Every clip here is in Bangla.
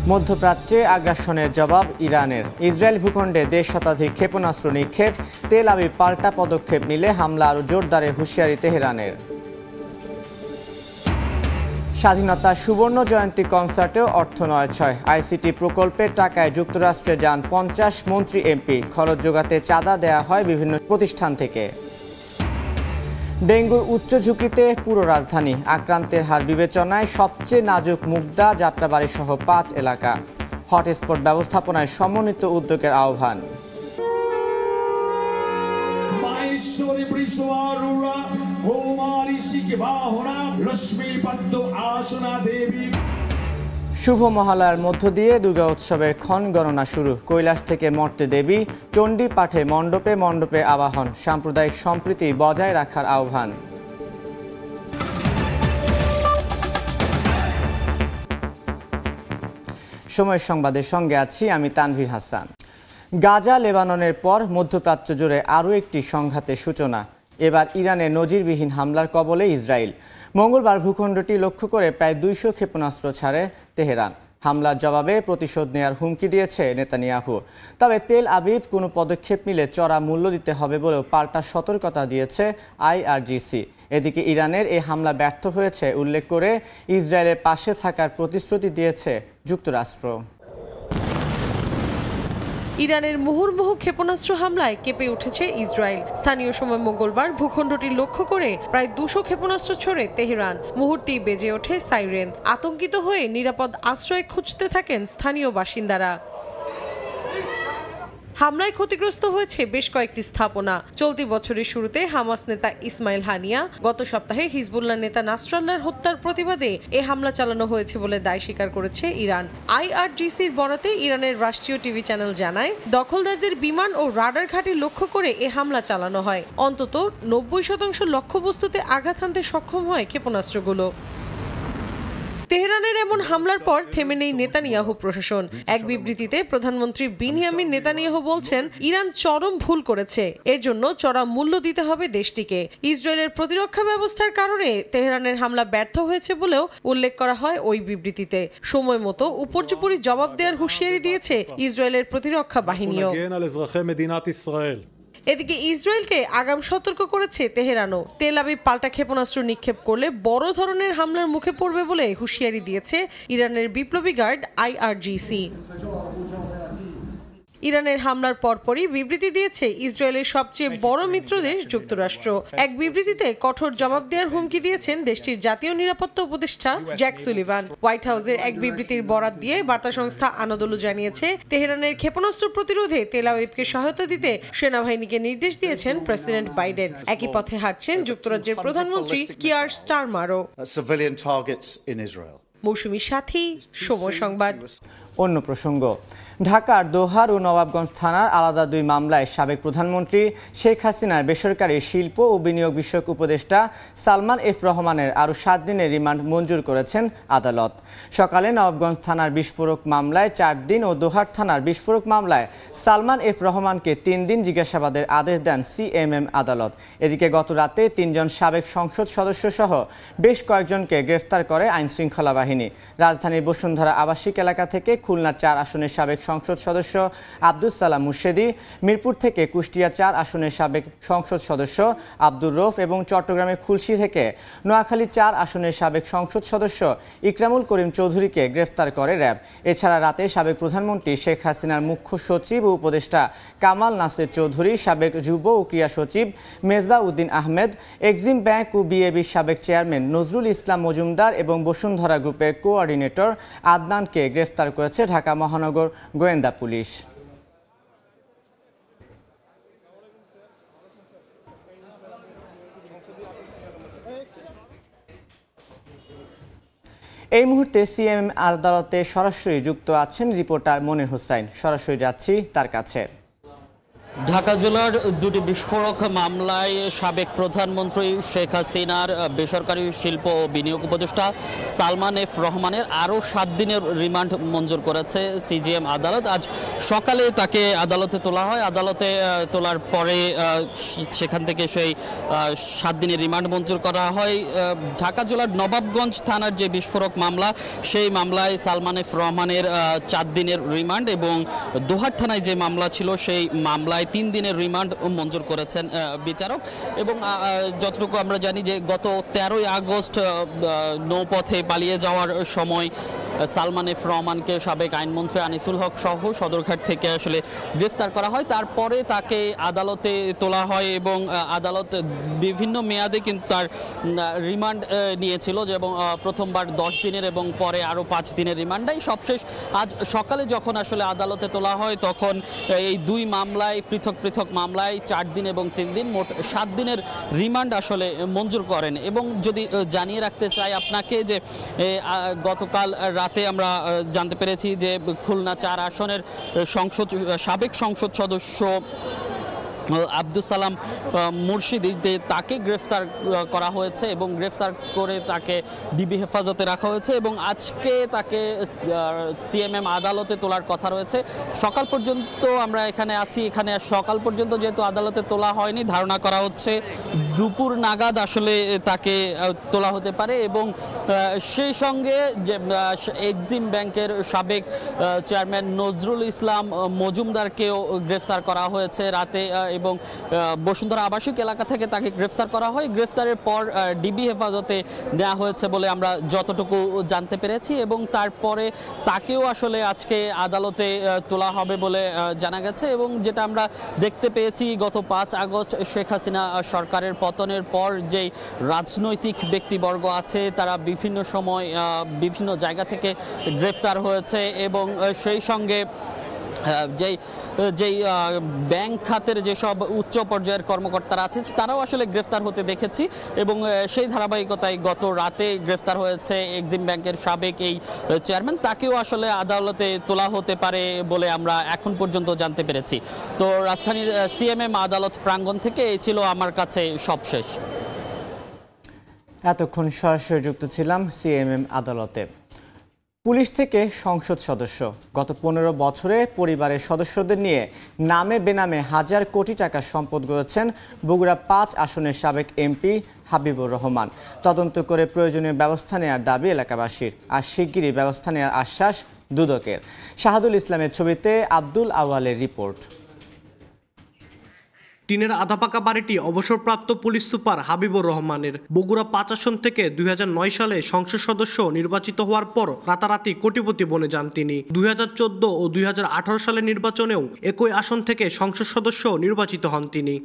মধ্যপ্রাচ্যে আগ্রাসনের জবাব ইরানের। ইসরায়েল ভূখণ্ডে ১.৫ শতাধিক ক্ষেপণাস্ত্র নিক্ষেপ। তেল আবিব পাল্টা পদক্ষেপ নিলে হামলা আরও জোরদারে হুঁশিয়ারি তেহরানের। স্বাধীনতা সুবর্ণ জয়ন্তী কনসার্টেও অর্থ নয়-ছয়। আইসিটি প্রকল্পের টাকায় যুক্তরাষ্ট্রে যান ৫০ মন্ত্রী এমপি। খরচ যোগাতে চাঁদা দেয়া হয় বিভিন্ন প্রতিষ্ঠান থেকে। ডেঙ্গুর উচ্চ ঝুঁকিতে পুরো রাজধানী। আক্রান্তের হার বিবেচনায় সবচেয়ে নাজুক মুগদা, যাত্রাবাড়ি সহ ৫ এলাকা। হটস্পট ব্যবস্থাপনায় সমন্বিত উদ্যোগের আহ্বান। শুভ মহালয়ার মধ্য দিয়ে দুর্গা উৎসবের ক্ষণ গণনা শুরু। কৈলাস থেকে মর্তে দেবী, চণ্ডী পাঠে মণ্ডপে মণ্ডপে আবাহন। সাম্প্রদায়িক সম্প্রীতি বজায় রাখার আহ্বান। সময় সংবাদের সঙ্গে আছি আমি তানভীর হাসান। গাজা লেবাননের পর মধ্যপ্রাচ্য জুড়ে আরও একটি সংঘাতের সূচনা। এবার ইরানে নজিরবিহীন হামলার কবলে ইসরায়েল। মঙ্গলবার ভূখণ্ডটি লক্ষ্য করে প্রায় ২০০ ক্ষেপণাস্ত্র ছাড়ে তেহরান। হামলার জবাবে প্রতিশোধ নেয়ার হুমকি দিয়েছে নেতানিয়াহু। তবে তেল আবিব কোনো পদক্ষেপ নিলে চড়া মূল্য দিতে হবে বলেও পাল্টা সতর্কতা দিয়েছে আইআরজিসি। এদিকে ইরানের এই হামলা ব্যর্থ হয়েছে উল্লেখ করে ইসরায়েলের পাশে থাকার প্রতিশ্রুতি দিয়েছে যুক্তরাষ্ট্র। ইরানের মুহুর্মুহু ক্ষেপণাস্ত্র হামলায় কেঁপে উঠেছে ইসরায়েল। স্থানীয় সময় মঙ্গলবার ভূখণ্ডটি লক্ষ্য করে প্রায় ২০০ ক্ষেপণাস্ত্র ছোড়ে তেহরান। মুহূর্তেই বেজে ওঠে সাইরেন। আতঙ্কিত হয়ে নিরাপদ আশ্রয় খুঁজতে থাকেন স্থানীয় বাসিন্দারা। হামলায় ক্ষতিগ্রস্ত হয়েছে বেশ কয়েকটি স্থাপনা। চলতি বছরের শুরুতে হামাস নেতা ইসমাইল হানিয়া, গত সপ্তাহে হিজবুল্লাহ নেতা নাসরাল্লাহর হত্যার প্রতিবাদে এ হামলা চালানো হয়েছে বলে দায় স্বীকার করেছে ইরান। আইআরজিসির বরাতে ইরানের রাষ্ট্রীয় টিভি চ্যানেল জানায়, দখলদারদের বিমান ও রাডার ঘাঁটি লক্ষ্য করে এ হামলা চালানো হয়। অন্তত ৯০% লক্ষ্যবস্তুতে আঘাত হানতে সক্ষম হয় ক্ষেপণাস্ত্রগুলো। তেহরানের এমন হামলার পর থেমে নেই নেতানিয়াহু প্রশাসন। এক বিবৃতিতে প্রধানমন্ত্রী বিনিয়ামিন নেতানিয়াহু বলছেন, ইরান চরম ভুল করেছে, এর জন্য চড়া মূল্য দিতে হবে দেশটিকে। ইসরায়েলের প্রতিরক্ষা ব্যবস্থার কারণে তেহরানের হামলা ব্যর্থ হয়েছে বলেও উল্লেখ করা হয় ওই বিবৃতিতে। সময় মতো উপর্যুপরি জবাব দেওয়ার হুঁশিয়ারি দিয়েছে ইসরায়েলের প্রতিরক্ষা বাহিনীও। এদিকে ইসরায়েলকে আগাম সতর্ক করেছে তেহরানও। তেল আবিব পাল্টা ক্ষেপণাস্ত্র নিক্ষেপ করলে বড় ধরনের হামলার মুখে পড়বে বলে হুঁশিয়ারি দিয়েছে ইরানের বিপ্লবী গার্ড আইআরজিসি। ইরানের হামলার পরপরই বিবৃতি দিয়েছে ইসরায়েলের সবচেয়ে বড় মিত্র দেশ যুক্তরাষ্ট্র। এক বিবৃতিতে কঠোর জবাব দেওয়ার হুমকি দিয়েছেন দেশটির জাতীয় নিরাপত্তা উপদেষ্টা জ্যাক সুলিভান। হোয়াইট হাউসের এক বিবৃতির বরাত দিয়ে বার্তা সংস্থা আনাদোলু জানিয়েছে, তেহরানের ক্ষেপণাস্ত্র প্রতিরোধে তেল আবিবকে সহায়তা দিতে সেনাবাহিনীকে নির্দেশ দিয়েছেন প্রেসিডেন্ট বাইডেন। একই পথে হাঁটছেন যুক্তরাজ্যের প্রধানমন্ত্রী কিয়ার স্টারমারও। মৌসুমী সাথী, সময় সংবাদ। অন্য প্রসঙ্গ, ঢাকার দোহার ও নবাবগঞ্জ থানার আলাদা ২ মামলায় সাবেক প্রধানমন্ত্রী শেখ হাসিনার বেসরকারি শিল্প ও বিনিয়োগ বিষয়ক উপদেষ্টা সালমান এফ রহমানের আরও ৭ দিনের রিমান্ড মঞ্জুর করেছেন আদালত। সকালে নবাবগঞ্জ থানার বিস্ফোরক মামলায় ৪ দিন ও দোহার থানার বিস্ফোরক মামলায় সালমান এফ রহমানকে ৩ দিন জিজ্ঞাসাবাদের আদেশ দেন সিএমএম আদালত। এদিকে গত রাতে ৩ জন সাবেক সংসদ সদস্য সহ বেশ কয়েকজনকে গ্রেফতার করে আইনশৃঙ্খলা বাহিনী। রাজধানীর বসুন্ধরা আবাসিক এলাকা থেকে খুলনা ৪ আসনের সাবেক সংসদ সদস্য আব্দুস সালাম মুর্শেদি, মিরপুর থেকে কুষ্টিয়া ৪ আসনের সাবেক সংসদ সদস্য আব্দুর রৌফ এবং চট্টগ্রামের খুলশী থেকে নোয়াখালী ৪ আসনের সাবেক সংসদ সদস্য ইকরামুল করিম চৌধুরীকে গ্রেফতার করে র্যাব। এছাড়া রাতে সাবেক প্রধানমন্ত্রী শেখ হাসিনার মুখ্য সচিব ও উপদেষ্টা কামাল নাসির চৌধুরী, সাবেক যুব ও ক্রীড়া সচিব মেজবাহ উদ্দিন আহমেদ, এক্সিম ব্যাংক ও বিএবির সাবেক চেয়ারম্যান নজরুল ইসলাম মজুমদার এবং বসুন্ধরা গ্রুপের কোঅর্ডিনেটর আদনানকে গ্রেফতার করেছে ঢাকা মহানগর গোয়েন্দা পুলিশ। এই মুহূর্তে সিএমএম আদালতে সরাসরি যুক্ত আছেন রিপোর্টার মনির হোসাইন। সরাসরি যাচ্ছি তার কাছে। ঢাকা জেলার দুটি বিস্ফোরক মামলায় সাবেক প্রধানমন্ত্রী শেখ হাসিনার বেসরকারি শিল্প ও বিনিয়োগ উপদেষ্টা সালমান এফ রহমানের আরও 7 দিনের রিমান্ড মঞ্জুর করেছে সিজিএম আদালত। আজ সকালে তাকে আদালতে তোলা হয়। আদালতে তোলার পরে সেখান থেকে সেই 7 দিনের রিমান্ড মঞ্জুর করা হয়। ঢাকা জেলার নবাবগঞ্জ থানার যে বিস্ফোরক মামলা, সেই মামলায় সালমান এফ রহমানের 4 দিনের রিমান্ড এবং দোহার থানায় যে মামলা ছিল সেই মামলায় 3 দিনের রিমান্ড মঞ্জুর করেছেন বিচারক। এবং যতটুকু আমরা জানি যে গত 13ই আগস্ট নৌপথে পালিয়ে যাওয়ার সময় সালমান এফ রহমানকে সাবেক আইনমন্ত্রী আনিসুল হক সহ সদরঘাট থেকে আসলে গ্রেফতার করা হয়। তারপরে তাকে আদালতে তোলা হয় এবং আদালত বিভিন্ন মেয়াদে কিন্তু তার রিমান্ড নিয়েছিল, এবং প্রথমবার 10 দিনের এবং পরে আরও 5 দিনের রিমান্ডাই সবশেষ আজ সকালে যখন আসলে আদালতে তোলা হয় তখন এই 2 মামলায় পৃথক পৃথক মামলায় 4 দিন এবং 3 দিন মোট 7 দিনের রিমান্ড আসলে মঞ্জুর করেন। এবং যদি জানিয়ে রাখতে চাই আপনাকে যে গতকাল রাতে আমরা জানতে পেরেছি যে খুলনা 4 আসনের সাবেক সংসদ সদস্য আব্দুল সালাম মুর্শিদি তাকে গ্রেফতার করা হয়েছে এবং গ্রেফতার করে তাকে ডিবি হেফাজতে রাখা হয়েছে এবং আজকে তাকে সিএমএম আদালতে তোলার কথা রয়েছে। সকাল পর্যন্ত আমরা এখানে আছি, এখানে সকাল পর্যন্ত যেহেতু আদালতে তোলা হয়নি, ধারণা করা হচ্ছে দুপুর নাগাদ আসলে তাকে তোলা হতে পারে। এবং সেই সঙ্গে যে এক্সিম ব্যাংকের সাবেক চেয়ারম্যান নজরুল ইসলাম মজুমদারকেও গ্রেফতার করা হয়েছে রাতে এবং বসুন্ধরা আবাসিক এলাকা থেকে তাকে গ্রেফতার করা হয়। গ্রেফতারের পর ডিবি হেফাজতে নেওয়া হয়েছে বলে আমরা যতটুকু জানতে পেরেছি এবং তারপরে তাকেও আসলে আজকে আদালতে তোলা হবে বলে জানা গেছে। এবং যেটা আমরা দেখতে পেয়েছি গত 5 আগস্ট শেখ হাসিনা সরকারের পতনের পর যেই রাজনৈতিক ব্যক্তিবর্গ আছে তারা বিভিন্ন সময় বিভিন্ন জায়গা থেকে গ্রেফতার হয়েছে এবং সেই সঙ্গে যেই ব্যাংক খাতের যেসব উচ্চ পর্যায়ের কর্মকর্তারা আছে তারাও আসলে গ্রেফতার হতে দেখেছি এবং সেই ধারাবাহিকতায় গত রাতে গ্রেফতার হয়েছে এক্সিম ব্যাংকের সাবেক এই চেয়ারম্যান, তাকেও আসলে আদালতে তোলা হতে পারে বলে আমরা এখন পর্যন্ত জানতে পেরেছি। তো রাজধানীর সিএমএম আদালত প্রাঙ্গণ থেকে এই ছিল আমার কাছে সবশেষ। এতক্ষণ সরাসরি যুক্ত ছিলাম সিএমএম আদালতে। পুলিশ থেকে সংসদ সদস্য, গত 15 বছরে পরিবারের সদস্যদের নিয়ে নামে বেনামে হাজার কোটি টাকার সম্পদ গড়েছেন বগুড়া 5 আসনের সাবেক এমপি হাবিবুর রহমান। তদন্ত করে প্রয়োজনীয় ব্যবস্থা নেওয়ার দাবি এলাকাবাসীর, আর শিগগিরই ব্যবস্থা নেওয়ার আশ্বাস দুদকের। শাহাদুল ইসলামের ছবিতে আব্দুল আওয়ালের রিপোর্ট। টিনের আধাপাকা বাড়িটি অবসরপ্রাপ্ত পুলিশ সুপার হাবিবুর রহমানের। বগুড়া 5 আসন থেকে 2009 সালে সংসদ সদস্য নির্বাচিত হওয়ার পর রাতারাতি কোটিপতি বনে যান তিনি। 2014 ও 2018 সালের নির্বাচনেও একই আসন থেকে সংসদ সদস্য নির্বাচিত হন তিনি।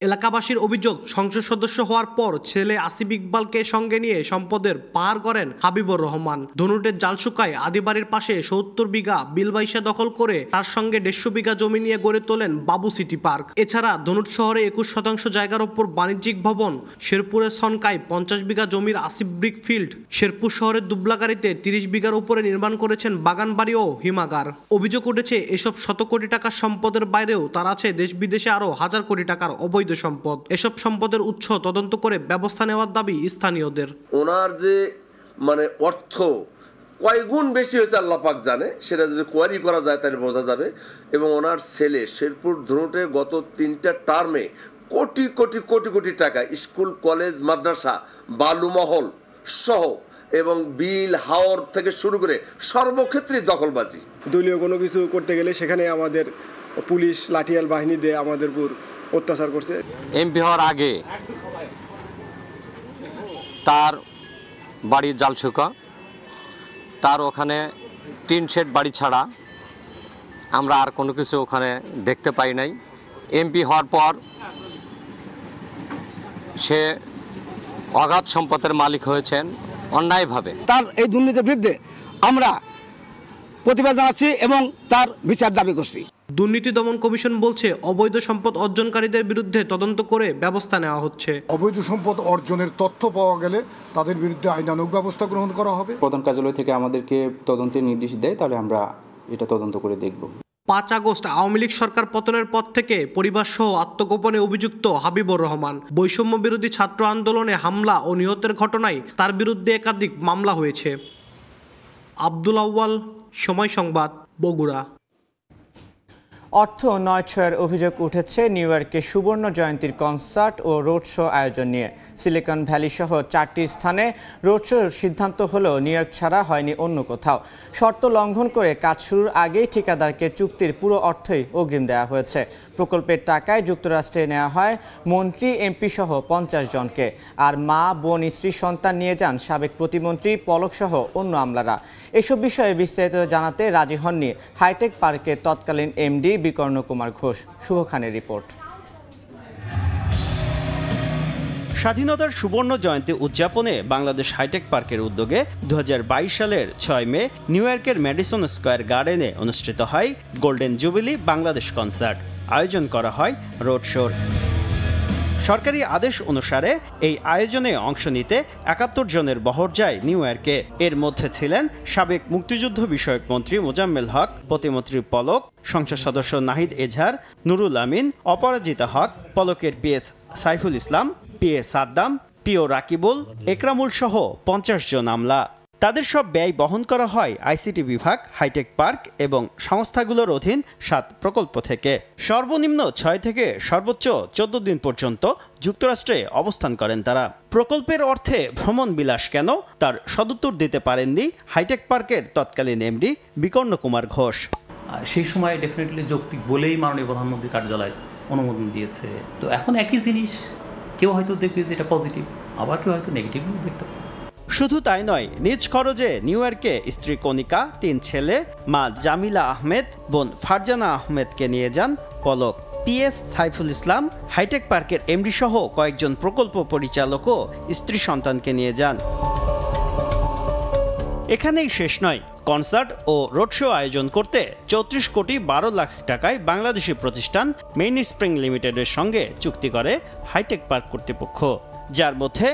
এলাকাবাসীর অভিযোগ, সংসদ সদস্য হওয়ার পর ছেলে আসিফ ইকবালকে সঙ্গে নিয়ে সম্পদের পাহাড় গড়েন হাবিবুর রহমান। ধনুটের জালসুকায় আদিবাড়ির পাশে 70 বিঘা বিলবাইসা দখল করে তার সঙ্গে 150 বিঘা জমি নিয়ে গড়ে তোলেন বাবু সিটি পার্ক। এছাড়া ধনুট শহরে 21% জায়গার ওপর বাণিজ্যিক ভবন, শেরপুরের সনকায় 50 বিঘা জমির আসিফ ব্রিক ফিল্ড, শেরপুর শহরের দুবলাগাড়িতে 30 বিঘার উপরে নির্মাণ করেছেন বাগান বাড়ি ও হিমাগার। অভিযোগ উঠেছে এসব শত কোটি টাকার সম্পদের বাইরেও তার আছে দেশ বিদেশে আরো হাজার কোটি টাকার অবৈধ সম্পদ। এসব সম্পদের উৎস তদন্ত করে ব্যবস্থা নেওয়ার দাবি স্থানীয়দের। ওনার যে অর্থ কয় গুণ বেশি হয়েছে আল্লাহ পাক জানে, সেটা যদি কোয়ারি করা যায় তাহলে বোঝা যাবে। এবং ওনার ছেলে শেরপুর ধনুটে গত 3টা টার্মে কোটি কোটি কোটি কোটি টাকা স্কুল কলেজ মাদ্রাসা বালুমহল সহ এবং বিল হাওর থেকে শুরু করে সর্বক্ষেত্রে দখলবাজি। দলীয় কোনো কিছু করতে গেলে সেখানে আমাদের পুলিশ লাঠিয়াল বাহিনী দিয়ে আমাদের উপর অত্যাচার করছে। এমপি হওয়ার আগে তার বাড়ি জালসুকা, তার ওখানে টিন শেড বাড়ি ছাড়া আমরা আর কোনো কিছু ওখানে দেখতে পাই নাই। এমপি হওয়ার পর সে অগাধ সম্পদের মালিক হয়েছেন অন্যায়ভাবে। তার এই দুর্নীতির বিরুদ্ধে আমরা প্রতিবাদ জানাচ্ছি এবং তার বিচার দাবি করছি। দুর্নীতি দমন কমিশন বলছে অবৈধ সম্পদ অর্জনকারীদের বিরুদ্ধে তদন্ত করে ব্যবস্থা নেওয়া হচ্ছে। অবৈধ সম্পদ অর্জনের তথ্য পাওয়া গেলে তাদের বিরুদ্ধে আইনানুগ ব্যবস্থা গ্রহণ করা হবে। প্রধান কার্যালয় থেকে আমাদেরকে তদন্তের নির্দেশ দেয়, তাহলে আমরা এটা তদন্ত করে দেখব। 5 আগস্ট আওয়ামী লীগ সরকার পতনের পর থেকে পরিবারসহ আত্মগোপনে অভিযুক্ত হাবিবুর রহমান বৈষম্য বিরোধী ছাত্র আন্দোলনে হামলা ও নিহতের ঘটনায় তার বিরুদ্ধে একাধিক মামলা হয়েছে। আব্দুল আউয়াল, সময় সংবাদ, বগুড়া। অর্থ নয়ছয়ের অভিযোগ উঠেছে নিউ ইয়র্কে সুবর্ণ জয়ন্তীর কনসার্ট ও রোড শো আয়োজন নিয়ে। সিলিকন ভ্যালি সহ 4টি স্থানে রোড শোর সিদ্ধান্ত হলেও নিউ ইয়র্ক ছাড়া হয়নি অন্য কোথাও। শর্ত লঙ্ঘন করে কাজ শুরুর আগেই ঠিকাদারকে চুক্তির পুরো অর্থই অগ্রিম দেওয়া হয়েছে। প্রকল্পের টাকায় যুক্তরাষ্ট্রে নেওয়া হয় মন্ত্রী, এমপি সহ 50 জনকে। আর মা, বোন, স্ত্রী, সন্তান নিয়ে যান সাবেক প্রতিমন্ত্রী পলক সহ অন্য আমলারা। এসব বিষয়ে বিস্তারিত জানাতে রাজি হননি হাইটেক পার্কের তৎকালীন এমডি বিকর্ণ কুমার ঘোষ। শুভ খানের রিপোর্ট। স্বাধীনতার সুবর্ণ জয়ন্তী উদযাপনে বাংলাদেশ হাইটেক পার্কের উদ্যোগে 2022 সালের 6 মে নিউ ইয়র্কের ম্যাডিসন স্কয়ার গার্ডেনে অনুষ্ঠিত হয় গোল্ডেন জুবিলি বাংলাদেশ কনসার্ট। আয়োজন করা হয় রোড শোর। সরকারি আদেশ অনুসারে এই আয়োজনে অংশ নিতে 71 জনের বহর যায় নিউ ইয়র্কে। এর মধ্যে ছিলেন সাবেক মুক্তিযুদ্ধ বিষয়ক মন্ত্রী মোজাম্মেল হক, প্রতিমন্ত্রী পলক, সংসদ সদস্য নাহিদ এজাহার, নুরুল আমিন, অপরাজিতা হক, পলকের পিএস সাইফুল ইসলাম, পিএ সাদ্দাম, পিও রাকিবুল, একরামুল সহ 50 জন আমলা। তাদের সব ব্যয় বহন করা হয় আইসিটি বিভাগ, হাইটেক পার্ক এবং সংস্থাগুলোর অধীন 7 প্রকল্প থেকে। সর্বনিম্ন 6 থেকে সর্বোচ্চ 14 দিন পর্যন্ত যুক্তরাষ্ট্রে অবস্থান করেন তারা। প্রকল্পের অর্থে ভ্রমণ বিলাস কেন, তার সদুত্তর দিতে পারেননি হাইটেক পার্কের তৎকালীন এমডি বিকর্ণ কুমার ঘোষ। সেই সময় ডেফিনেটলি যৌক্তিক বলেই মাননীয় প্রধানমন্ত্রীর কার্যালয় অনুমোদন দিয়েছে। তো এখন একই জিনিস, কেউ হয়তো দেখবে যে এটা পজিটিভ, আবার কেউ হয়তো নেগেটিভও দেখতে পারে। শুধু তাই নয়, নিজ খরচে নিউ ইয়র্কে স্ত্রী কণিকা, 3 ছেলে, মা জামিলা আহমেদ, বোন ফারজানা আহমেদকে নিয়ে যান পলক। পিএস সাইফুল ইসলাম হাইটেক পার্কের এমডি সহ কয়েকজন প্রকল্প পরিচালকও স্ত্রী সন্তানকে নিয়ে যান। এখানেই শেষ নয়, কনসার্ট ও রোড শো আয়োজন করতে 34 কোটি 12 লাখ টাকায় বাংলাদেশি প্রতিষ্ঠান মেইন স্প্রিং লিমিটেডের সঙ্গে চুক্তি করে হাইটেক পার্ক কর্তৃপক্ষ, যার মধ্যে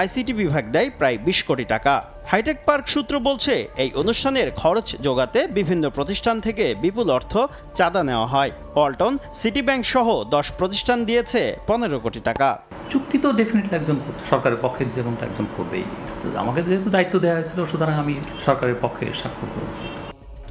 আইসিটি বিভাগ দেয় প্রায় 20 কোটি টাকা। হাইটেক পার্ক সূত্র বলছে, এই অনুষ্ঠানের খরচ যোগাতে বিভিন্ন প্রতিষ্ঠান থেকে বিপুল অর্থ চাঁদা নেওয়া হয়। ওয়ালটন, সিটি ব্যাংক সহ 10 প্রতিষ্ঠান দিয়েছে 15 কোটি টাকা। চুক্তি তো ডেফিনেটলি একজন সরকারের পক্ষে যে কোনটা একজন করবেই। তো আমাকে যেহেতু দায়িত্ব দেওয়া হয়েছিল, সুতরাং আমি সরকারের পক্ষে স্বাক্ষর করেছি।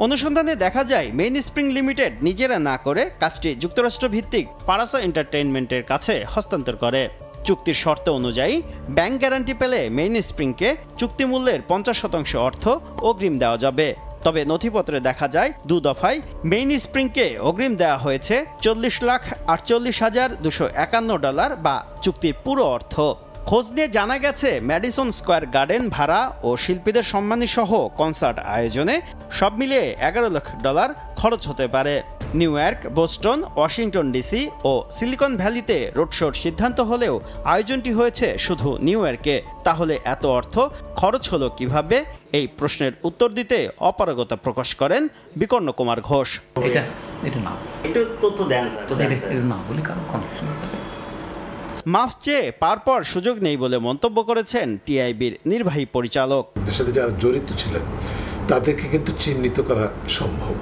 অনুসন্ধানে দেখা যায় মেইন স্প্রিং লিমিটেড নিজেরা না করে কাজটি যুক্তরাষ্ট্র ভিত্তিক পারাসা এন্টারটেইনমেন্টের কাছে হস্তান্তর করে। চুক্তির শর্ত অনুযায়ী ব্যাংক গ্যারান্টি পেলে মেইন স্প্রিংকে চুক্তি মূল্যের 50% অর্থ অগ্রিম দেওয়া যাবে। তবে নথিপত্রে দেখা যায় 2 দফায় মেইন স্প্রিংকে অগ্রিম দেওয়া হয়েছে $40,48,251 বা চুক্তির পুরো অর্থ। খোঁজ নিয়ে জানা গেছে, ম্যাডিসন স্কয়ার গার্ডেন ভাড়া ও শিল্পীদের সম্মানী সহ কনসার্ট আয়োজনে সব মিলিয়ে $11 লাখ খরচ হতে পারে। New York, Boston, Washington DC ও সিলিকন ভ্যালিতে রোড শোর সিদ্ধান্ত হলেও আয়োজনটি হয়েছে শুধু নিউ ইয়র্কে। তাহলে এত অর্থ খরচ হলো কিভাবে? এই প্রশ্নের উত্তর দিতে অপারগতা প্রকাশ করেন বিকর্ণ কুমার ঘোষ। মাফ চেয়ে পারপর সুযোগ নেই বলে মন্তব্য করেছেন টিআইবির নির্বাহী পরিচালক। সাথে যারা জড়িত ছিলেন তাদেরকে কিন্তু চিহ্নিত করা সম্ভব,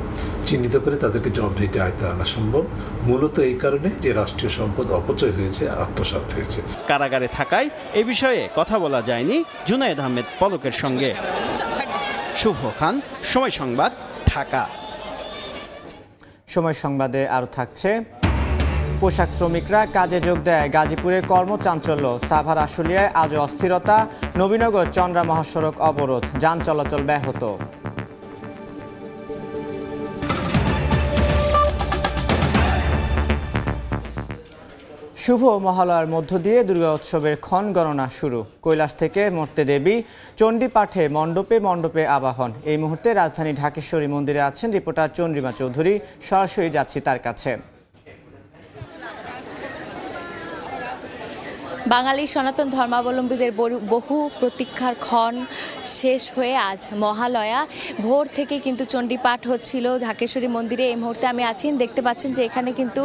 চিহ্নিত করে তাদেরকে জবাবদিহিতে আয়ত্তে আনা সম্ভব, মূলত এই কারণে যে রাষ্ট্রীয় সম্পদ অপচয় হয়েছে, আত্মসাৎ হয়েছে। কারাগারে থাকায় এ বিষয়ে কথা বলা যায়নি জুনায়েদ আহমেদ পলকের সঙ্গে। শুভ খান, সময় সংবাদ, ঢাকা। সময় সংবাদে আরও থাকছে, পোশাক শ্রমিকরা কাজে যোগ দেয়, গাজীপুরে কর্মচাঞ্চল্য, সাভার আশুলিয়ায় আজও অস্থিরতা, নবীনগর চন্দ্রা মহাসড়ক অবরোধ, যান চলাচল ব্যাহত। শুভ মহালয়ার মধ্য দিয়ে দুর্গা উৎসবের ক্ষণ গণনা শুরু। কৈলাস থেকে মর্তে দেবী, চণ্ডীপাঠে মণ্ডপে মণ্ডপে আবাহন। এই মুহূর্তে রাজধানী ঢাকেশ্বরী মন্দিরে আছেন রিপোর্টার চন্দ্রিমা চৌধুরী, সরাসরি যাচ্ছি তার কাছে। বাঙালি সনাতন ধর্মাবলম্বীদের বহু প্রতীক্ষার ক্ষণ শেষ হয়ে আজ মহালয়া। ভোর থেকে কিন্তু চণ্ডীপাঠ হচ্ছিল ঢাকেশ্বরী মন্দিরে। এই মুহূর্তে আমি আছি, দেখতে পাচ্ছেন যে এখানে কিন্তু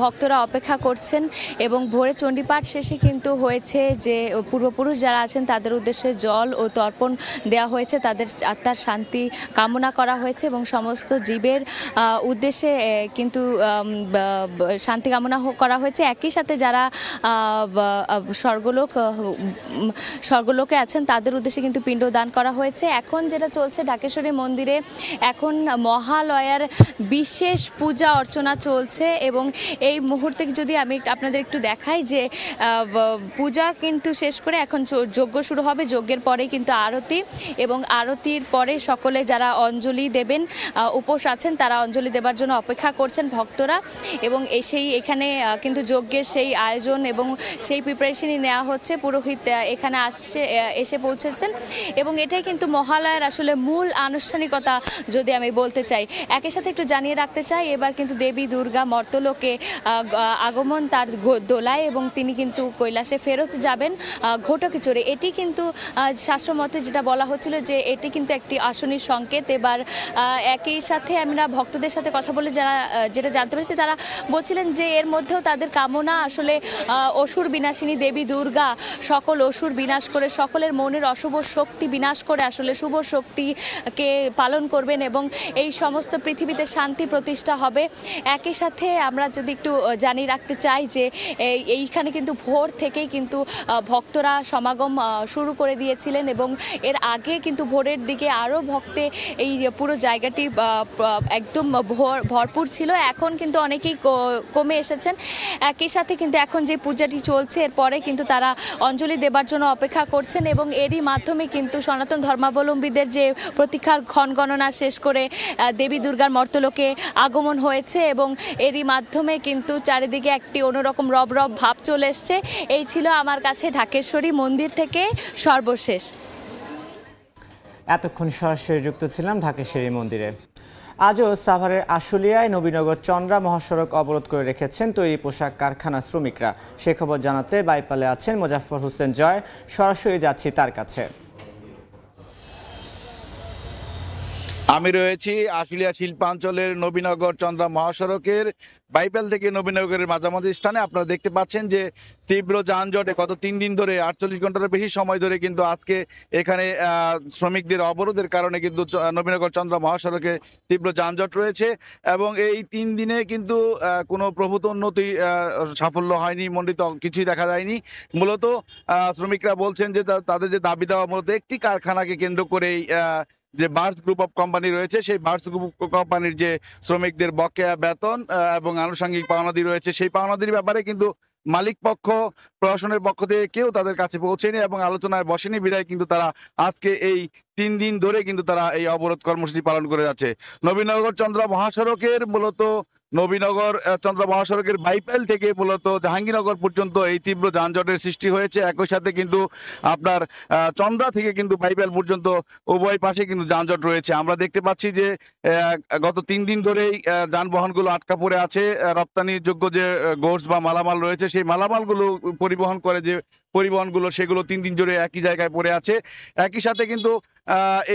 ভক্তরা অপেক্ষা করছেন এবং ভোরে চণ্ডীপাঠ শেষে কিন্তু হয়েছে যে পূর্বপুরুষ যারা আছেন তাদের উদ্দেশ্যে জল ও তর্পণ দেওয়া হয়েছে, তাদের আত্মার শান্তি কামনা করা হয়েছে এবং সমস্ত জীবের উদ্দেশ্যে কিন্তু শান্তি কামনা করা হয়েছে। একই সাথে যারা স্বর্গলোকে আছেন তাদের উদ্দেশ্যে কিন্তু পিণ্ডদান করা হয়েছে। এখন যেটা চলছে ঢাকেশ্বরী মন্দিরে, এখন মহালয়ার বিশেষ পূজা অর্চনা চলছে এবং এই মুহূর্তে যদি আমি আপনাদের একটু দেখাই যে পূজা কিন্তু শেষ করে এখন যজ্ঞ শুরু হবে। যজ্ঞের পরে কিন্তু আরতি এবং আরতির পরে সকলে যারা অঞ্জলি দেবেন, উপোস আছেন তারা অঞ্জলি দেবার জন্য অপেক্ষা করছেন ভক্তরা এবং এখানে কিন্তু যজ্ঞের সেই আয়োজন এবং সেই প্রিপারেশনই নেওয়া হচ্ছে। পুরোহিত এখানে এসে পৌঁছেছেন এবং এটাই কিন্তু মহালয়ার আসলে মূল আনুষ্ঠানিকতা যদি আমি বলতে চাই। একই সাথে একটু জানিয়ে রাখতে চাই, এবার কিন্তু দেবী দুর্গা মর্তলোকে আগমন তার দোলায় এবং তিনি কিন্তু কৈলাসে ফেরত যাবেন ঘটকে চড়ে। এটি কিন্তু শাস্ত্রমতে যেটা বলা হচ্ছিল যে এটি কিন্তু একটি আসনির সংকেত। এবার একই সাথে আমরা ভক্তদের সাথে কথা বলে যেটা জানতে পেরেছি, তারা বলছিলেন যে এর মধ্যেও তাদের কামনা আসলে অসুর বিনাশিনী দেবী দুর্গা সকল অসুর বিনাশ করে সকলের মনের অশুভ শক্তি বিনাশ করে আসলে শুভ শক্তিকে পালন করবেন এবং এই সমস্ত পৃথিবীতে শান্তি প্রতিষ্ঠা হবে। একই সাথে আমরা যদি একটু জানিয়ে রাখতে চাই যে এইখানে কিন্তু ভোর থেকেই কিন্তু ভক্তরা সমাগম শুরু করে দিয়েছিলেন এবং এর আগে কিন্তু ভোরের দিকে আরও ভক্তে এই পুরো জায়গাটি একদম ভরপুর ছিল। এখন কিন্তু অনেকেই কমে এসেছেন। একই সাথে কিন্তু এখন যে পূজাটি চলছে এরপরে কিন্তু তারা অঞ্জলি দেবার জন্য অপেক্ষা করছেন এবং এরই মাধ্যমে কিন্তু সনাতন ধর্মাবলম্বীদের যে প্রতীক্ষার ক্ষণ গণনা শেষ করে দেবী দুর্গার মর্তলোকে আগমন হয়েছে এবং এরই মাধ্যমে কিন্তু চারিদিকে একটি অন্যরকম রব রব ভাব চলে এসছে। এই ছিল আমার কাছে ঢাকেশ্বরী মন্দির থেকে সর্বশেষ। এতক্ষণ সরাসরি যুক্ত ছিলাম ঢাকেশ্বরী মন্দিরে। আজও সাভারের আশুলিয়ায় নবীনগর চন্দ্রা মহাসড়ক অবরোধ করে রেখেছেন তৈরি পোশাক কারখানার শ্রমিকরা। সে খবর জানাতে বাইপালে আছেন মোজাফফর হোসেন জয়, সরাসরি যাচ্ছি তার কাছে। আমি রয়েছি আশুলিয়া শিল্পাঞ্চলের নবীনগর চন্দ্রা মহাসড়কের বাইপাল থেকে নবীনগরের মাঝামাঝি স্থানে। আপনারা দেখতে পাচ্ছেন যে তীব্র যানজটে গত 3 দিন ধরে 48 ঘন্টার বেশি সময় ধরে কিন্তু আজকে এখানে শ্রমিকদের অবরোধের কারণে কিন্তু নবীনগর চন্দ্রা মহাসড়কে তীব্র যানজট রয়েছে এবং এই 3 দিনে কিন্তু কোনো প্রভূত উন্নতি সাফল্য হয়নি, মণ্ডিত কিছুই দেখা যায়নি। মূলত শ্রমিকরা বলছেন যে তাদের যে দাবি দেওয়া মূলত একটি কারখানাকে কেন্দ্র করেই যে বার্স গ্রুপ অফ কোম্পানি রয়েছে, সেই বার্স গ্রুপ কোম্পানির যে শ্রমিকদের বকেয়া বেতন এবং আনুষঙ্গিক পাওনাদি রয়েছে, সেই পাওনাদির ব্যাপারে কিন্তু মালিক পক্ষ প্রশাসনের পক্ষ থেকে কেউ তাদের কাছে পৌঁছেনি এবং আলোচনায় বসেনি। বিধায় কিন্তু তারা আজকে এই 3 দিন ধরে কিন্তু তারা এই অবরোধ কর্মসূচি পালন করে যাচ্ছে। নবীনগর চন্দ্রা মহাসড়কের মূলত নবীনগর চন্দ্রা মহাসড়কের বাইপাল থেকে মূলত জাহাঙ্গীরনগর পর্যন্ত এই তীব্র যানজটের সৃষ্টি হয়েছে। একই সাথে কিন্তু আপনার চন্দ্রা থেকে কিন্তু বাইপাল পর্যন্ত উভয় পাশে কিন্তু যানজট রয়েছে। আমরা দেখতে পাচ্ছি যে গত 3 দিন ধরেই যানবাহনগুলো আটকা পড়ে আছে। রপ্তানিযোগ্য যে গোডস বা মালামাল রয়েছে, সেই মালামালগুলো পরিবহন করে যে পরিবহনগুলো, সেগুলো 3 দিন ধরে একই জায়গায় পড়ে আছে। একই সাথে কিন্তু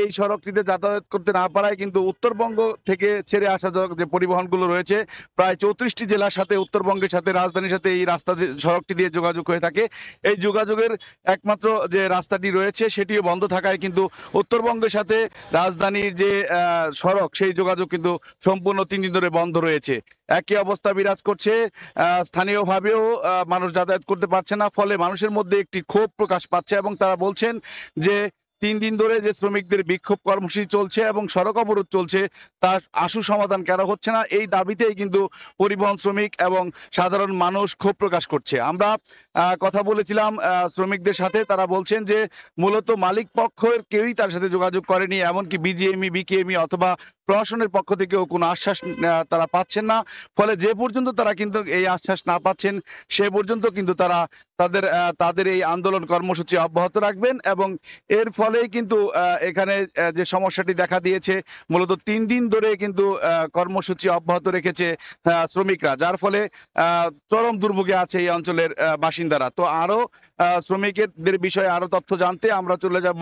এই সড়কটিতে যাতায়াত করতে না পারায় কিন্তু উত্তরবঙ্গ থেকে ছেড়ে আসা যে পরিবহনগুলো রয়েছে, প্রায় 34টি জেলার সাথে উত্তরবঙ্গের সাথে রাজধানীর সাথে এই রাস্তা সড়কটি দিয়ে যোগাযোগ হয়ে থাকে। এই যোগাযোগের একমাত্র যে রাস্তাটি রয়েছে সেটিও বন্ধ থাকায় কিন্তু উত্তরবঙ্গের সাথে রাজধানীর যে সড়ক, সেই যোগাযোগ কিন্তু সম্পূর্ণ 3 দিন ধরে বন্ধ রয়েছে। একই অবস্থা বিরাজ করছে, স্থানীয়ভাবেও মানুষ যাতায়াত করতে পারছে না, ফলে মানুষের মধ্যে একটি ক্ষোভ প্রকাশ পাচ্ছে এবং তারা বলছেন যে 3 দিন ধরে যে শ্রমিকদের বিক্ষোভ কর্মসূচি চলছে এবং সড়ক অবরোধ চলছে তার আশু সমাধান কেন হচ্ছে না, এই দাবিতেই কিন্তু পরিবহন শ্রমিক এবং সাধারণ মানুষ ক্ষোভ প্রকাশ করছে। আমরা কথা বলেছিলাম শ্রমিকদের সাথে, তারা বলছেন যে মূলত মালিক পক্ষের কেউই তার সাথে যোগাযোগ করেনি, এমনকি বিজিএমই, বিকেএমই অথবা প্রশাসনের পক্ষ থেকেও কোনো আশ্বাস তারা পাচ্ছেন না। ফলে যে পর্যন্ত তারা কিন্তু এই আশ্বাস না পাচ্ছেন সে পর্যন্ত কিন্তু তারা তাদের এই আন্দোলন কর্মসূচি অব্যাহত রাখবেন এবং এর ফলেই কিন্তু এখানে যে সমস্যাটি দেখা দিয়েছে মূলত 3 দিন ধরে কিন্তু কর্মসূচি অব্যাহত রেখেছে শ্রমিকরা, যার ফলে চরম দুর্ভোগে আছে এই অঞ্চলের বাসিন্দারা। তো আরো শ্রমিকদের বিষয়ে আরো তথ্য জানতে আমরা চলে যাব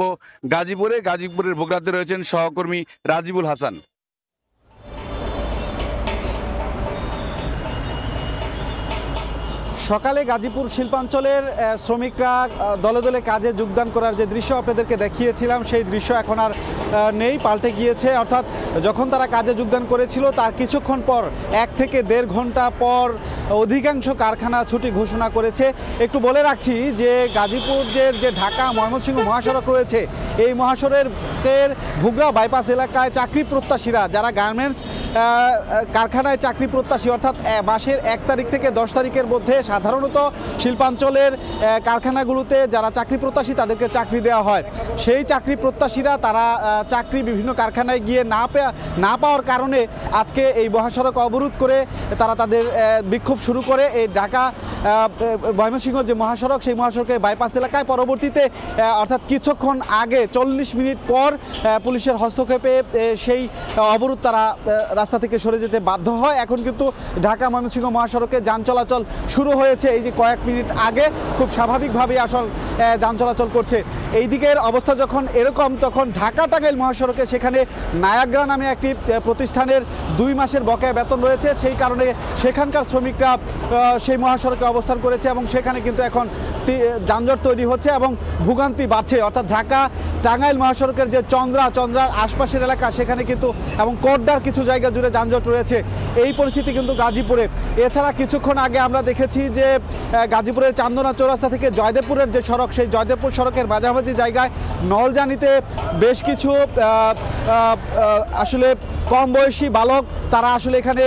গাজীপুরের ভোগরাতে রয়েছেন সহকর্মী রাজিবুল হাসান। সকালে গাজীপুর শিল্পাঞ্চলের শ্রমিকরা দলে দলে কাজে যোগদান করার যে দৃশ্য আপনাদেরকে দেখিয়েছিলাম সেই দৃশ্য এখন আর নেই, পাল্টে গিয়েছে। অর্থাৎ যখন তারা কাজে যোগদান করেছিল তার কিছুক্ষণ পর 1 থেকে 1.5 ঘন্টা পর অধিকাংশ কারখানা ছুটি ঘোষণা করেছে। একটু বলে রাখছি যে গাজীপুরের যে ঢাকা ময়মনসিংহ মহাসড়ক রয়েছে এই মহাসড়কের ভুগরা বাইপাস এলাকায় চাকরি প্রত্যাশীরা যারা গার্মেন্টস কারখানায় চাকরি প্রত্যাশী অর্থাৎ মাসের 1 তারিখ থেকে 10 তারিখের মধ্যে সাধারণত শিল্পাঞ্চলের কারখানাগুলোতে যারা চাকরি প্রত্যাশী তাদেরকে চাকরি দেওয়া হয়। সেই চাকরি প্রত্যাশীরা তারা চাকরি বিভিন্ন কারখানায় গিয়ে না পাওয়ার কারণে আজকে এই মহাসড়ক অবরোধ করে তারা তাদের বিক্ষোভ শুরু করে এই ঢাকা ময়মনসিংহ যে মহাসড়ক সেই মহাসড়কের বাইপাস এলাকায়। পরবর্তীতে অর্থাৎ কিছুক্ষণ আগে 40 মিনিট পর পুলিশের হস্তক্ষেপে সেই অবরোধ তারা রাস্তা থেকে সরে যেতে বাধ্য হয়। এখন কিন্তু ঢাকা ময়মনসিংহ মহাসড়কে যান চলাচল শুরু হয়েছে। এই যে কয়েক মিনিট আগে খুব স্বাভাবিকভাবে যান চলাচল করছে। এই দিকের অবস্থা যখন এরকম তখন ঢাকা টাঙ্গাইল মহাসড়কে সেখানে নায়াগ্রা নামে একটি প্রতিষ্ঠানের 2 মাসের বকেয়া বেতন রয়েছে, সেই কারণে সেখানকার শ্রমিকরা সেই মহাসড়কে অবস্থান করেছে এবং সেখানে কিন্তু এখন যানজট তৈরি হচ্ছে এবং ভোগান্তি বাড়ছে। অর্থাৎ ঢাকা টাঙ্গাইল মহাসড়কের যে চন্দ্রার আশপাশের এলাকা সেখানে কিন্তু এবং কোটডার কিছু জায়গা জুড়ে যানজট রয়েছে। এই পরিস্থিতি কিন্তু গাজীপুরে। এছাড়া কিছুক্ষণ আগে আমরা দেখেছি যে গাজীপুরের চান্দনা চৌরাস্তা থেকে জয়দেবপুরের যে সড়ক সেই জয়দেবপুর সড়কের মাঝামাঝি জায়গায় নলজানিতে বেশ কিছু আসলে কম বয়সী বালক তারা আসলে এখানে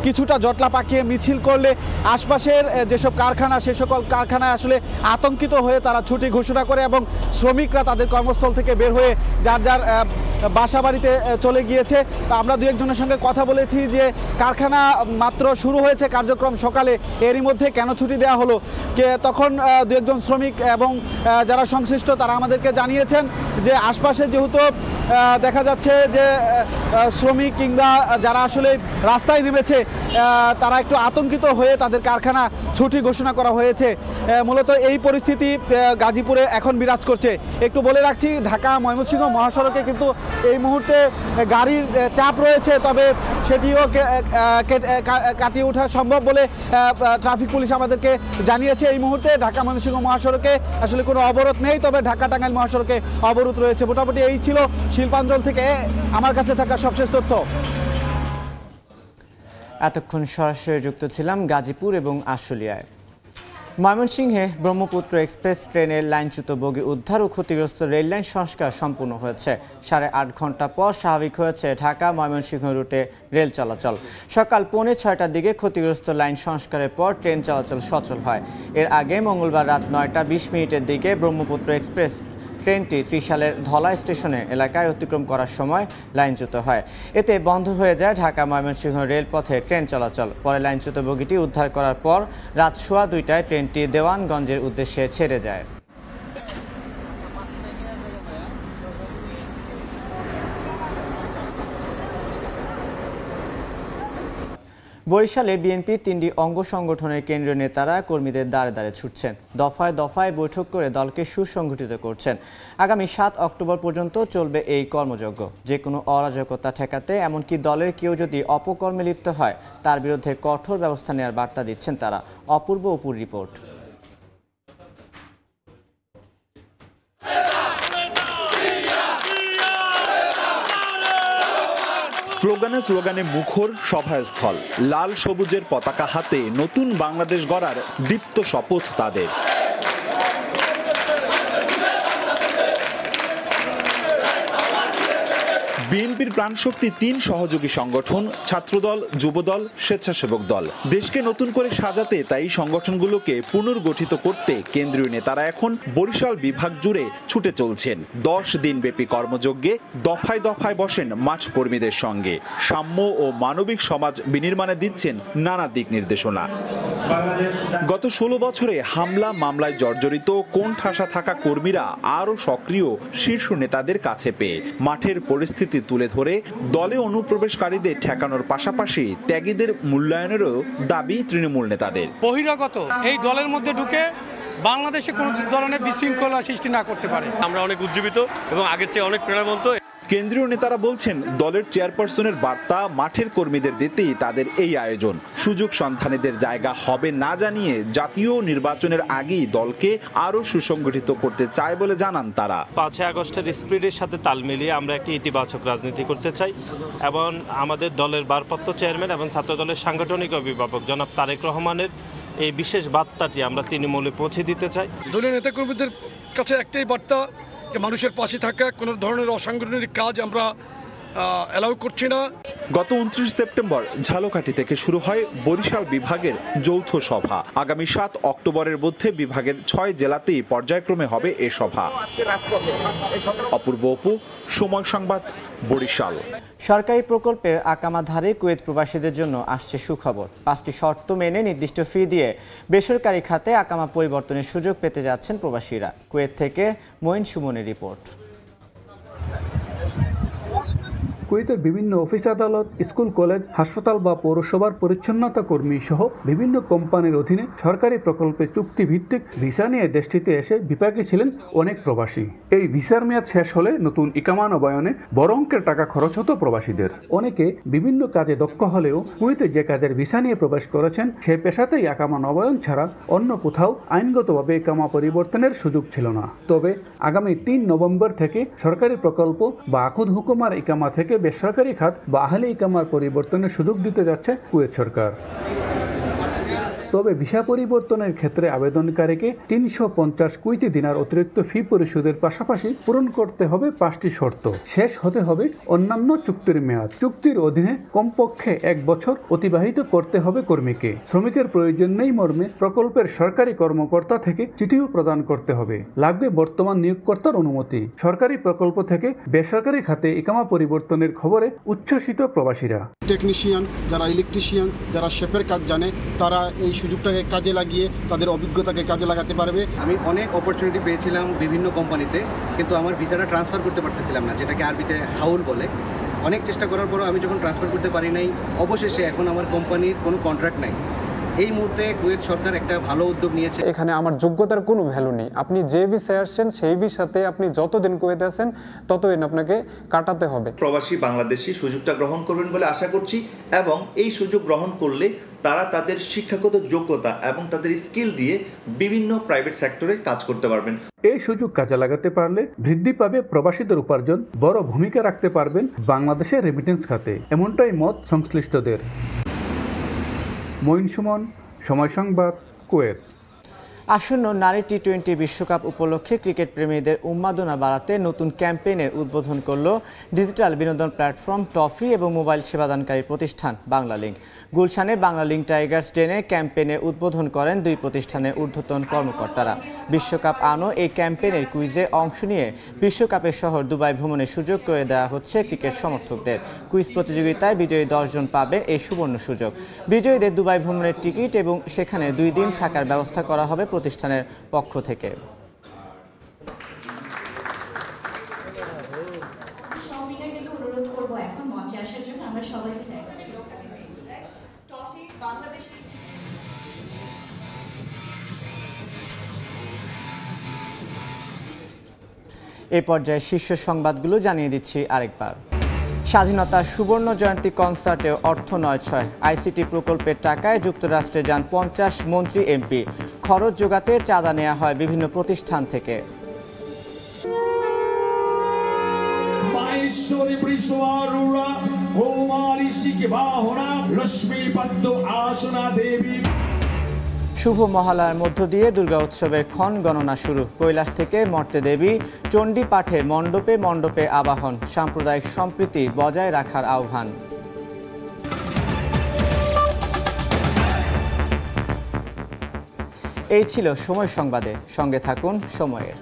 কিছুটা জটলা পাকিয়ে মিছিল করলে আশপাশের যেসব কারখানা সে সকল কারখানায় আসলে আতঙ্কিত হয়ে তারা ছুটি ঘোষণা করে এবং শ্রমিকরা তাদের কর্মস্থল থেকে বের হয়ে যার বাসা বাড়িতে চলে গিয়েছে। আমরা 2 একজনের সঙ্গে কথা বলেছি যে কারখানা মাত্র শুরু হয়েছে কার্যক্রম সকালে, এরই মধ্যে কেন ছুটি দেওয়া হলো। তখন 2 একজন শ্রমিক এবং যারা সংশ্লিষ্ট তারা আমাদেরকে জানিয়েছেন যে আশপাশে যেহেতু দেখা যাচ্ছে যে শ্রমিক কিংবা যারা আসলে রাস্তায় নেমেছে তারা একটু আতঙ্কিত হয়ে তাদের কারখানা ছুটি ঘোষণা করা হয়েছে। মূলত এই পরিস্থিতি গাজীপুরে এখন বিরাজ করছে। একটু বলে রাখছি ঢাকা ময়মনসিংহ মহাসড়কে কিন্তু এই মুহূর্তে গাড়ির চাপ রয়েছে, তবে সেটিও কাটিয়ে ওঠা সম্ভব বলে ট্রাফিক পুলিশ আমাদেরকে জানিয়েছে। এই মুহূর্তে ঢাকা ময়মনসিংহ মহাসড়কে আসলে কোনো অবরোধ নেই, তবে ঢাকা টাঙ্গাইল মহাসড়কে অবরোধ রয়েছে। মোটামুটি এই ছিল শিল্পাঞ্চল থেকে আমার কাছে থাকা সবশেষ তথ্য। এতক্ষণ সরাসরি যুক্ত ছিলাম গাজীপুর এবং আশুলিয়ায়। ময়মনসিংহে ব্রহ্মপুত্র এক্সপ্রেস ট্রেনের লাইনচ্যুত বগি উদ্ধার ও ক্ষতিগ্রস্ত রেললাইন সংস্কার সম্পূর্ণ হয়েছে। 8.5 ঘন্টা পর স্বাভাবিক হয়েছে ঢাকা ময়মনসিংহ রুটে রেল চলাচল। সকাল 5:45টার দিকে ক্ষতিগ্রস্ত লাইন সংস্কারের পর ট্রেন চলাচল সচল হয়। এর আগে মঙ্গলবার রাত 9:20 দিকে ব্রহ্মপুত্র এক্সপ্রেস ট্রেনটি ত্রিশালের ধলা স্টেশনে এলাকায় অতিক্রম করার সময় লাইনচ্যুত হয়। এতে বন্ধ হয়ে যায় ঢাকা ময়মনসিংহ রেলপথে ট্রেন চলাচল। পরে লাইনচ্যুত বগিটি উদ্ধার করার পর রাত 2:15টায় ট্রেনটি দেওয়ানগঞ্জের উদ্দেশ্যে ছেড়ে যায়। বরিশালে বিএনপি 3টি অঙ্গ সংগঠনের কেন্দ্রীয় নেতারা কর্মীদের দ্বারে দ্বারে ছুটছেন। দফায় দফায় বৈঠক করে দলকে সুসংগঠিত করছেন। আগামী 7 অক্টোবর পর্যন্ত চলবে এই কর্মযজ্ঞ। যে কোনো অরাজকতা ঠেকাতে এমনকি দলের কেউ যদি অপকর্মে লিপ্ত হয় তার বিরুদ্ধে কঠোর ব্যবস্থা নেওয়ার বার্তা দিচ্ছেন তারা। অপূর্ব অপুর রিপোর্ট। স্লোগানে স্লোগানে মুখর সভাস্থল, লাল সবুজের পতাকা হাতে নতুন বাংলাদেশ গড়ার দীপ্ত শপথ তাদের। বিএনপির প্রাণশক্তি 3 সহযোগী সংগঠন ছাত্রদল, যুবদল, স্বেচ্ছাসেবক দল। দেশকে নতুন করে সাজাতে তাই সংগঠনগুলোকে পুনর্গঠিত করতে কেন্দ্রীয় নেতারা এখন বরিশাল বিভাগ জুড়ে ছুটে চলছেন। 10 দিনব্যাপী কর্মযজ্ঞে দফায় দফায় বসেন মাঠ কর্মীদের সঙ্গে। সাম্য ও মানবিক সমাজ বিনির্মাণে দিচ্ছেন নানা দিক নির্দেশনা। গত 16 বছরে হামলা মামলায় জর্জরিত কোণঠাসা থাকা কর্মীরা আরও সক্রিয় শীর্ষ নেতাদের কাছে পেয়ে মাঠের পরিস্থিতি তুলে ধরে দলে অনুপ্রবেশকারীদের ঠেকানোর পাশাপাশি ত্যাগীদের মূল্যায়নেরও দাবি তৃণমূল নেতাদের। বহিরাগত এই দলের মধ্যে ঢুকে বাংলাদেশে কোনো ধরনের বিশৃঙ্খলা সৃষ্টি না করতে পারে। আমরা অনেক উজ্জীবিত এবং আগের চেয়ে অনেক প্রেরণাবন্ত। কেন্দ্রীয় নেতারা বলছেন দলের চেয়ারপারসনের বার্তা মাঠের কর্মীদের দিতেই তাদের এই আয়োজন। সুযোগ সন্ধানীদের জায়গা হবে না জানিয়ে জাতীয় নির্বাচনের আগেই দলকে আরও সুসংগঠিত করতে চায় বলে জানান তারা। 5 আগস্টের স্পিরিটের সাথে তাল মিলিয়ে আমরা একটি ইতিবাচক রাজনীতি করতে চাই এবং আমাদের দলের ভারপ্রাপ্ত চেয়ারম্যান এবং ছাত্র দলের সাংগঠনিক অভিভাবক জনাব তারেক রহমানের এই বিশেষ বার্তাটি আমরা তৃণমূলে পৌঁছে দিতে চাই। দলীয় নেতাকর্মীদের কাছে একটাই বার্তা, মানুষের পাশে থাকা, কোনো ধরনের অসাংগঠনিক কাজ আমরা অ্যালাউ করছি না। গত 29 সেপ্টেম্বর ঝালকাঠি থেকে শুরু হয় বরিশাল বিভাগের যৌথ সভা। আগামী 7 অক্টোবরের মধ্যে বিভাগের 6 জেলাতেই পর্যায়ক্রমে হবে এ সভা। অপূর্ব অপু, সময় সংবাদ, বরিশাল। সরকারি প্রকল্পের আকামাধারে কুয়েত প্রবাসীদের জন্য আসছে সুখবর। 5টি শর্ত মেনে নির্দিষ্ট ফি দিয়ে বেসরকারি খাতে আকামা পরিবর্তনের সুযোগ পেতে যাচ্ছেন প্রবাসীরা। কুয়েত থেকে মঈন সুমনের রিপোর্ট। কুয়েতের বিভিন্ন অফিস আদালত, স্কুল, কলেজ, হাসপাতাল বা পৌরসভার পরিচ্ছন্নতা কর্মী সহ বিভিন্ন কোম্পানির অধীনে সরকারি প্রকল্পে চুক্তিভিত্তিক ভিসা নিয়ে দেশটিতে এসে বিপাকে ছিলেন অনেক প্রবাসী। এই ভিসার মেয়াদ শেষ হলে নতুন ইকামা নবায়নে বড় অঙ্কের টাকা খরচ হতো প্রবাসীদের। অনেকে বিভিন্ন কাজে দক্ষ হলেও কুয়েতে যে কাজের ভিসা নিয়ে প্রবেশ করেছেন সেই পেশাতেই ইকামা নবায়ন ছাড়া অন্য কোথাও আইনগতভাবে ইকামা পরিবর্তনের সুযোগ ছিল না। তবে আগামী 3 নভেম্বর থেকে সরকারি প্রকল্প বা আকুদ হুকুমার ইকামা থেকে বেসরকারি খাত বা আহলি ইকামার পরিবর্তনের সুযোগ দিতে যাচ্ছে কুয়েত সরকার। তবে ভিসা পরিবর্তনের ক্ষেত্রে আবেদনকারীকে 350 কুয়েতি দিনার অতিরিক্ত ফি পরিশোধের পাশাপাশি পূরণ করতে হবে 5টি শর্ত। শেষ হতে হবে অন্যান্য চুক্তির মেয়াদ। চুক্তির অধীনে কমপক্ষে 1 বছর অতিবাহিত করতে হবে কর্মীকে। শ্রমিকের প্রয়োজন নেই মর্মে প্রকল্পের সরকারি কর্মকর্তা থেকে চিঠিও প্রদান করতে হবে। লাগবে বর্তমান নিয়োগকর্তার অনুমতি। সরকারি প্রকল্প থেকে বেসরকারি খাতে ইকামা পরিবর্তনের খবরে উচ্ছ্বসিত প্রবাসীরা। টেকনিশিয়ান, যারা ইলেকট্রিশিয়ান, যারা শেফের কাজ জানে, তারা এই সুযোগটাকে কাজে লাগিয়ে তাদের অভিজ্ঞতাকে কাজে লাগাতে পারবে। আমি অনেক অপরচুনিটি পেয়েছিলাম বিভিন্ন কোম্পানিতে, কিন্তু আমার ভিসাটা ট্রান্সফার করতে পারতেছিলাম না, যেটাকে আরবিতে হাউল বলে। অনেক চেষ্টা করার পরও আমি যখন ট্রান্সফার করতে পারি নাই, অবশেষে এখন আমার কোম্পানির কোনো কন্ট্রাক্ট নাই। এই মুহূর্তে কুয়েত সরকার একটা ভালো উদ্যোগ নিয়েছে। এখানে আমার যোগ্যতার কোনো ভ্যালু নেই। আপনি যে ভিসায় আসছেন সেই ভিসাতে আপনি যতদিন কুয়েতে আছেন ততদিন আপনাকে কাটাতে হবে। প্রবাসী বাংলাদেশি সুযোগটা গ্রহণ করবেন বলে আশা করছি, এবং এই সুযোগ গ্রহণ করলে তারা তাদের শিক্ষাগত যোগ্যতা এবং তাদের স্কিল দিয়ে বিভিন্ন প্রাইভেট সেক্টরে কাজ করতে পারবেন। এই সুযোগ কাজে লাগাতে পারলে বৃদ্ধি পাবে প্রবাসীদের উপার্জন, বড় ভূমিকা রাখতে পারবেন বাংলাদেশের রেমিটেন্স খাতে, এমনটাই মত সংশ্লিষ্টদের। মঈন সুমন, সময় সংবাদ, কুয়েত। আসন্ন নারী টি-20 বিশ্বকাপ উপলক্ষে ক্রিকেট প্রেমীদের উন্মাদনা বাড়াতে নতুন ক্যাম্পেইনের উদ্বোধন করল ডিজিটাল বিনোদন প্ল্যাটফর্ম টফি এবং মোবাইল সেবাদানকারী প্রতিষ্ঠান বাংলালিংক। গুলশানে বাংলালিংক টাইগার্স ডেনে ক্যাম্পেইনের উদ্বোধন করেন 2 প্রতিষ্ঠানের ঊর্ধ্বতন কর্মকর্তারা। বিশ্বকাপ আনো এই ক্যাম্পেইনের কুইজে অংশ নিয়ে বিশ্বকাপের শহর দুবাই ভ্রমণের সুযোগ করে দেওয়া হচ্ছে ক্রিকেট সমর্থকদের। কুইজ প্রতিযোগিতায় বিজয়ী 10 জন পাবেন এই সুবর্ণ সুযোগ। বিজয়ীদের দুবাই ভ্রমণের টিকিট এবং সেখানে 2 দিন থাকার ব্যবস্থা করা হবে প্রতিষ্ঠানের পক্ষ থেকে। এই পর্যায়ে শীর্ষ সংবাদগুলো জানিয়ে দিচ্ছি আরেকবার। স্বাধীনতার সুবর্ণ জয়ন্তী কনসার্টে অর্থ নয়-ছয়। আইসিটি প্রকল্পের টাকায় যুক্তরাষ্ট্রে যান 50 মন্ত্রী এমপি। খরচ যোগাতে চাঁদা নেওয়া হয় বিভিন্ন প্রতিষ্ঠান থেকে। শুভ মহালয়ার মধ্য দিয়ে দুর্গা উৎসবের ক্ষণ গণনা শুরু। কৈলাস থেকে মর্তে দেবী চণ্ডী পাঠে মণ্ডপে মণ্ডপে আবাহন, সাম্প্রদায়িক সম্প্রীতি বজায় রাখার আহ্বান। এই ছিল সময় সংবাদে, সঙ্গে থাকুন সময়ের।